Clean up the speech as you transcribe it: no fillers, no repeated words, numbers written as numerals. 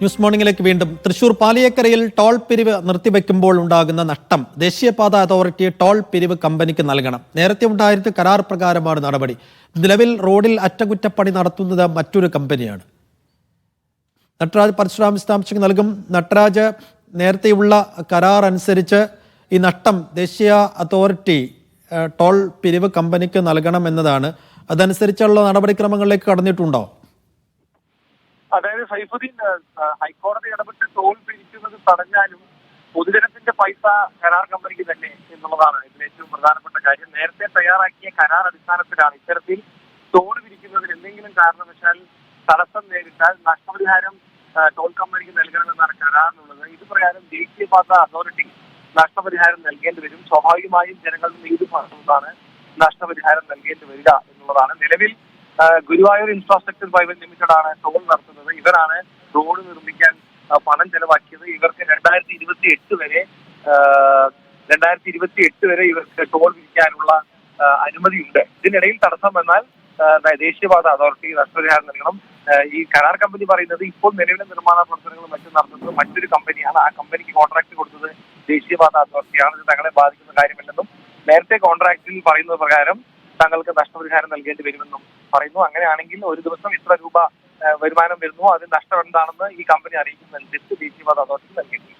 News മോർണിംഗിലേക്ക് വീണ്ടും. Thrissur പാലിയേക്കരയിൽ toll പിരിവ് നിർത്തിവെക്കുമ്പോൾ ഉണ്ടാകുന്ന നഷ്ടം ദേശീയപാത അതോറിറ്റി ടോൾ പിരിവ് കമ്പനിക്ക് നൽകണം. നേരത്തെ ഉണ്ടായിരുന്ന കരാർ പ്രകാരമാണ് നടപടി. നിലവിൽ റോഡിൽ അറ്റകുറ്റപ്പണി നടത്തുന്നത് മറ്റൊരു കമ്പനിയാണ്. നട്ടരാജ് പരശുരാം വിശദാംശങ്ങൾ നൽകും. നട്ടരാജ്, നേരത്തെയുള്ള കരാർ അനുസരിച്ച് ഈ നഷ്ടം ദേശീയ അതോറിറ്റി ടോൾ പിരിവ് കമ്പനിക്ക് നൽകണം എന്നതാണ്. അതനുസരിച്ചുള്ള നടപടിക്രമങ്ങളിലേക്ക് കടന്നിട്ടുണ്ടോ? അതായത് സൈഫുദ്ദീൻ, ഹൈക്കോടതി ഇടപെട്ട് ടോൾ പിരിക്കുന്നത് തടഞ്ഞാലും പൊതുജനത്തിന്റെ പൈസ കരാർ കമ്പനിക്ക് തന്നെ എന്നുള്ളതാണ് ഇതിൽ ഏറ്റവും പ്രധാനപ്പെട്ട കാര്യം. നേരത്തെ തയ്യാറാക്കിയ കരാർ അടിസ്ഥാനത്തിലാണ് ഇത്തരത്തിൽ ടോൾ പിരിക്കുന്നതിന് എന്തെങ്കിലും കാരണവശാൽ തടസ്സം നേരിട്ടാൽ നഷ്ടപരിഹാരം ടോൾ കമ്പനിക്ക് നൽകണമെന്നാണ് കരാറിനുള്ളത്. ഇത് പ്രകാരം ദേശീയപാത അതോറിറ്റി നഷ്ടപരിഹാരം നൽകേണ്ടി വരും. സ്വാഭാവികമായും ജനങ്ങളുടെ നീതി പറഞ്ഞതാണ് നഷ്ടപരിഹാരം നൽകേണ്ടി വരിക എന്നുള്ളതാണ്. നിലവിൽ ഗുരുവായൂർ ഇൻഫ്രാസ്ട്രക്ചർ പ്രൈവറ്റ് ലിമിറ്റഡ് ആണ് ടോൾ നടത്തുന്നത്. ഇവരാണ് റോഡ് നിർമ്മിക്കാൻ പണം ചെലവാക്കിയത്. ഇവർക്ക് 2028 വരെ ഇവർക്ക് ടോൾ പിരിക്കാനുള്ള അനുമതിയുണ്ട്. ഇതിനിടയിൽ തടസ്സം വന്നാൽ ദേശീയപാത അതോറിറ്റി നഷ്ടപരിഹാരം നൽകണം. ഈ കരാർ കമ്പനി പറയുന്നത് ഇപ്പോൾ നിലവിലെ നിർമ്മാണ പ്രവർത്തനങ്ങൾ മറ്റും നടത്തുന്നത് മറ്റൊരു കമ്പനിയാണ്. ആ കമ്പനിക്ക് കോൺട്രാക്ട് കൊടുത്തത് ദേശീയപാത അതോറിറ്റിയാണ്. ഇത് തങ്ങളെ ബാധിക്കുന്ന കാര്യമല്ലെന്നും നേരത്തെ കോൺട്രാക്റ്റിൽ പറയുന്നത് പ്രകാരം തങ്ങൾക്ക് നഷ്ടപരിഹാരം നൽകേണ്ടി വരുമെന്നും പറയുന്നു. അങ്ങനെയാണെങ്കിൽ ഒരു ദിവസം ഇത്ര രൂപ വരുമാനം വരുന്നു, അതിന് നഷ്ടം എന്താണെന്ന് ഈ കമ്പനി അറിയിക്കുന്നതനുസരിച്ച് ദേശീയപാത അതോറിറ്റി നൽകേണ്ടി